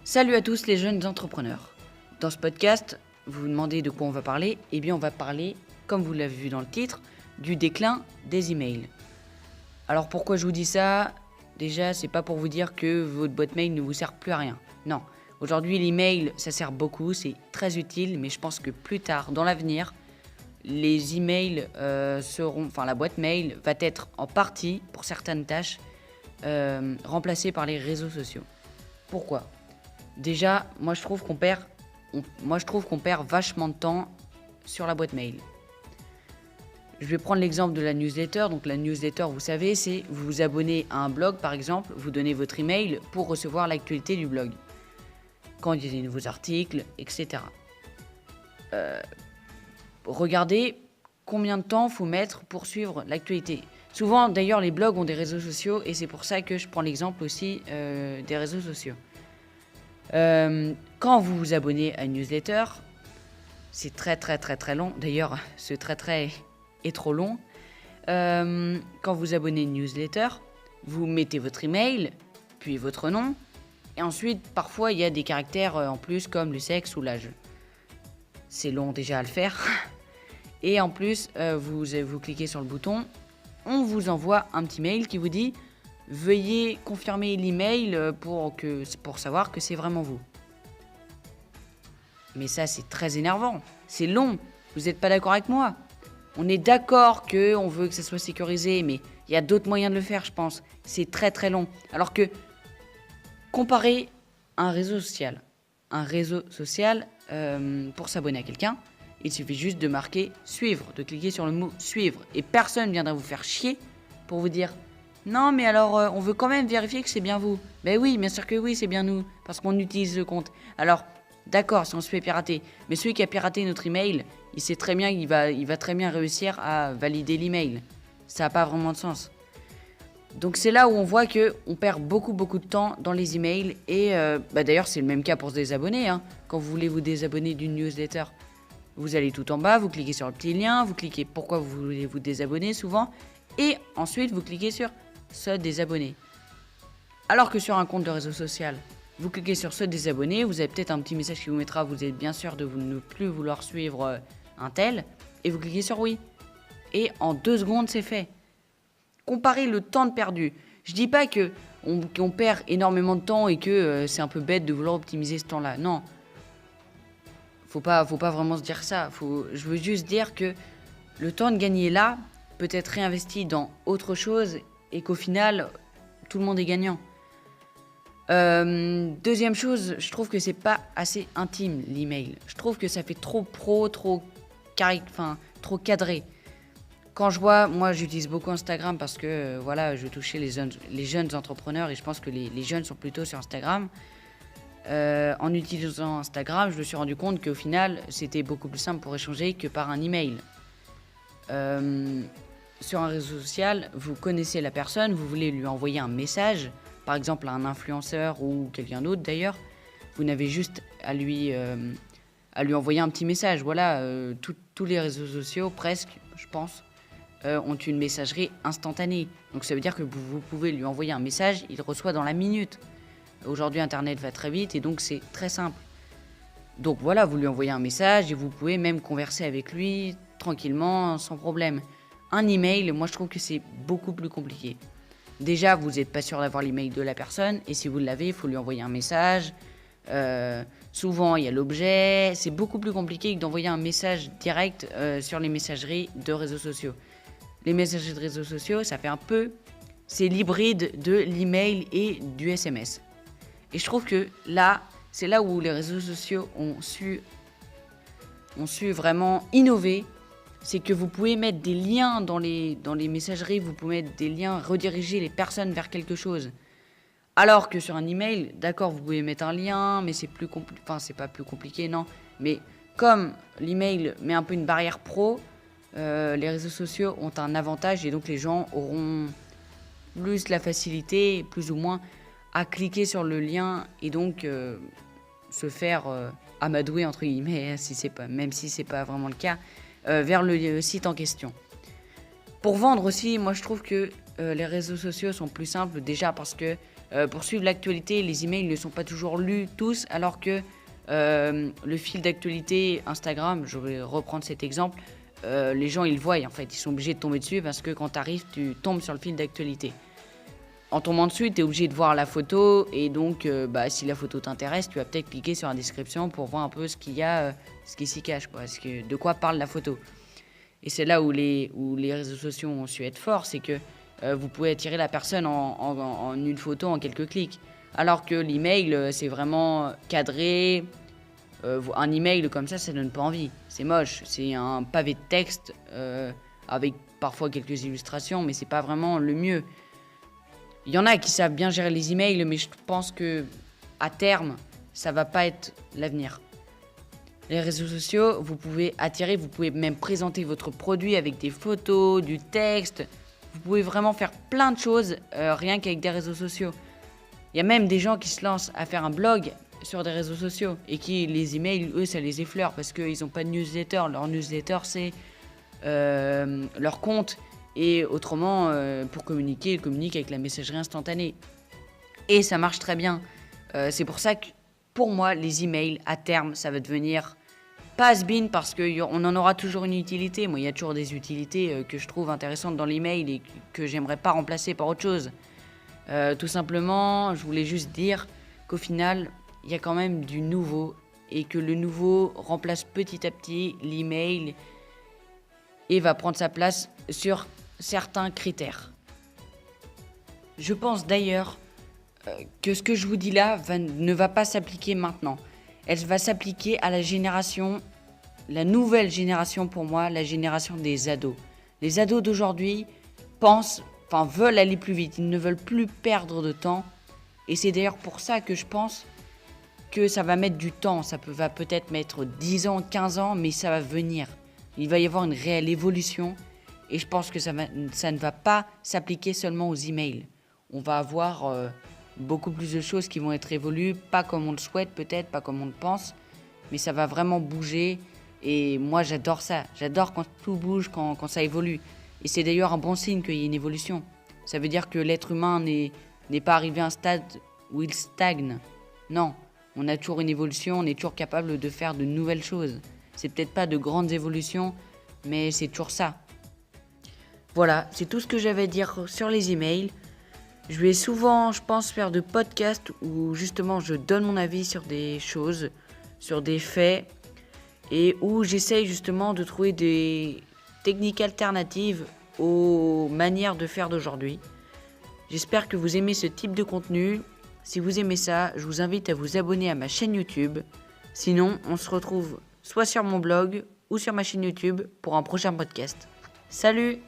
Salut à tous les jeunes entrepreneurs. Dans ce podcast, vous vous demandez de quoi on va parler ? Eh bien, on va parler, comme vous l'avez vu dans le titre, du déclin des emails. Alors pourquoi je vous dis ça ? Déjà, c'est pas pour vous dire que votre boîte mail ne vous sert plus à rien. Non. Aujourd'hui, l'email, ça sert beaucoup, c'est très utile, mais je pense que plus tard, dans l'avenir, les emails la boîte mail va être en partie, pour certaines tâches, remplacée par les réseaux sociaux. Pourquoi ? Déjà, moi je trouve qu'on perd vachement de temps sur la boîte mail. Je vais prendre l'exemple de la newsletter. Donc la newsletter, vous savez, c'est vous vous abonnez à un blog par exemple, vous donnez votre email pour recevoir l'actualité du blog. Quand il y a des nouveaux articles, etc. Regardez combien de temps il faut mettre pour suivre l'actualité. Souvent d'ailleurs les blogs ont des réseaux sociaux et c'est pour ça que je prends l'exemple aussi des réseaux sociaux. Quand vous vous abonnez à une newsletter, c'est très long. D'ailleurs, ce très est trop long. Quand vous abonnez à une newsletter, vous mettez votre email, puis votre nom. Et ensuite, parfois, il y a des caractères en plus comme le sexe ou l'âge. C'est long déjà à le faire. Et en plus, vous cliquez sur le bouton. On vous envoie un petit mail qui vous dit « Veuillez confirmer l'email pour savoir que c'est vraiment vous. » Mais ça, c'est très énervant. C'est long. Vous n'êtes pas d'accord avec moi ? On est d'accord qu'on veut que ça soit sécurisé, mais il y a d'autres moyens de le faire, je pense. C'est très long. Alors que, comparez un réseau social. Pour s'abonner à quelqu'un, il suffit juste de marquer « suivre », de cliquer sur le mot « suivre ». Et personne ne viendra vous faire chier pour vous dire « non, mais alors, on veut quand même vérifier que c'est bien vous. » Ben oui, bien sûr que oui, c'est bien nous, parce qu'on utilise le compte. Alors, d'accord, si on se fait pirater, mais celui qui a piraté notre email, il sait très bien qu'il va très bien réussir à valider l'email. Ça n'a pas vraiment de sens. Donc c'est là où on voit qu'on perd beaucoup de temps dans les emails. Et d'ailleurs, c'est le même cas pour se désabonner. Quand vous voulez vous désabonner d'une newsletter, vous allez tout en bas, vous cliquez sur le petit lien, vous cliquez pourquoi vous voulez vous désabonner souvent, et ensuite vous cliquez sur se désabonner. Alors que sur un compte de réseau social, vous cliquez sur se désabonner, vous avez peut-être un petit message qui vous mettra, vous êtes bien sûr de ne plus vouloir suivre un tel, et vous cliquez sur oui. Et en 2 secondes, c'est fait. Comparez le temps de perdu. Je dis pas qu'on perd énormément de temps et que c'est un peu bête de vouloir optimiser ce temps-là. Non. Faut pas vraiment se dire ça. Je veux juste dire que le temps de gagner là peut être réinvesti dans autre chose et qu'au final, tout le monde est gagnant. Deuxième chose, je trouve que c'est pas assez intime l'email. Je trouve que ça fait trop pro, trop cadré. Quand je vois, moi j'utilise beaucoup Instagram parce que je veux toucher les jeunes entrepreneurs et je pense que les jeunes sont plutôt sur Instagram. En utilisant Instagram, je me suis rendu compte qu'au final, c'était beaucoup plus simple pour échanger que par un email. Sur un réseau social, vous connaissez la personne, vous voulez lui envoyer un message, par exemple à un influenceur ou quelqu'un d'autre d'ailleurs, vous n'avez juste à lui envoyer un petit message. Voilà, tous les réseaux sociaux, presque, je pense, ont une messagerie instantanée. Donc ça veut dire que vous pouvez lui envoyer un message, il reçoit dans la minute. Aujourd'hui, Internet va très vite et donc c'est très simple. Donc voilà, vous lui envoyez un message et vous pouvez même converser avec lui tranquillement, sans problème. Un email, moi je trouve que c'est beaucoup plus compliqué. Déjà, vous n'êtes pas sûr d'avoir l'email de la personne et si vous l'avez, il faut lui envoyer un message. Souvent, il y a l'objet. C'est beaucoup plus compliqué que d'envoyer un message direct sur les messageries de réseaux sociaux. Les messageries de réseaux sociaux, ça fait un peu... C'est l'hybride de l'email et du SMS. Et je trouve que là, c'est là où les réseaux sociaux ont su vraiment innover. C'est que vous pouvez mettre des liens dans les messageries, vous pouvez mettre des liens, rediriger les personnes vers quelque chose. Alors que sur un email, d'accord, vous pouvez mettre un lien, mais c'est plus compliqué. Enfin, c'est pas plus compliqué, non. Mais comme l'email met un peu une barrière pro, les réseaux sociaux ont un avantage et donc les gens auront plus la facilité, plus ou moins, à cliquer sur le lien et donc se faire amadouer, entre guillemets, même si c'est pas vraiment le cas, vers le site en question. Pour vendre aussi, moi je trouve que les réseaux sociaux sont plus simples, déjà parce que Pour suivre l'actualité, les emails ne sont pas toujours lus tous, alors que le fil d'actualité Instagram, je vais reprendre cet exemple, les gens ils le voient en fait, ils sont obligés de tomber dessus parce que quand tu arrives, tu tombes sur le fil d'actualité. En tombant dessus, tu es obligé de voir la photo et donc si la photo t'intéresse, tu vas peut-être cliquer sur la description pour voir un peu ce qu'il y a, ce qui s'y cache, quoi, de quoi parle la photo. Et c'est là où les réseaux sociaux ont su être forts, c'est que vous pouvez attirer la personne en une photo en quelques clics. Alors que l'email, c'est vraiment cadré. Un email comme ça donne pas envie. C'est moche. C'est un pavé de texte avec parfois quelques illustrations, mais c'est pas vraiment le mieux. Il y en a qui savent bien gérer les emails, mais je pense que à terme, ça va pas être l'avenir. Les réseaux sociaux, vous pouvez attirer, vous pouvez même présenter votre produit avec des photos, du texte. Vous pouvez vraiment faire plein de choses rien qu'avec des réseaux sociaux. Il y a même des gens qui se lancent à faire un blog sur des réseaux sociaux et qui, les emails, eux, ça les effleure parce qu'ils n'ont pas de newsletter. Leur newsletter, c'est leur compte. Et autrement, pour communiquer, ils communiquent avec la messagerie instantanée. Et ça marche très bien. C'est pour ça que, pour moi, les emails, à terme, ça va devenir pas has-been parce qu'on en aura toujours une utilité. Moi, il y a toujours des utilités que je trouve intéressantes dans l'email et que j'aimerais pas remplacer par autre chose. Tout simplement, je voulais juste dire qu'au final, il y a quand même du nouveau et que le nouveau remplace petit à petit l'email et va prendre sa place sur certains critères. Je pense d'ailleurs que ce que je vous dis là ne va pas s'appliquer maintenant. Elle va s'appliquer à la nouvelle génération pour moi, la génération des ados. Les ados d'aujourd'hui veulent aller plus vite, ils ne veulent plus perdre de temps. Et c'est d'ailleurs pour ça que je pense que ça va mettre du temps. Va peut-être mettre 10 ans, 15 ans, mais ça va venir. Il va y avoir une réelle évolution. Et je pense que ça ne va pas s'appliquer seulement aux emails. On va avoir beaucoup plus de choses qui vont être évoluées, pas comme on le souhaite peut-être, pas comme on le pense, mais ça va vraiment bouger. Et moi, j'adore ça. J'adore quand tout bouge, quand ça évolue. Et c'est d'ailleurs un bon signe qu'il y ait une évolution. Ça veut dire que l'être humain n'est pas arrivé à un stade où il stagne. Non, on a toujours une évolution, on est toujours capable de faire de nouvelles choses. C'est peut-être pas de grandes évolutions, mais c'est toujours ça. Voilà, c'est tout ce que j'avais à dire sur les emails. Je vais souvent, je pense, faire de podcasts où justement je donne mon avis sur des choses, sur des faits, et où j'essaye justement de trouver des techniques alternatives aux manières de faire d'aujourd'hui. J'espère que vous aimez ce type de contenu. Si vous aimez ça, je vous invite à vous abonner à ma chaîne YouTube. Sinon, on se retrouve soit sur mon blog ou sur ma chaîne YouTube pour un prochain podcast. Salut!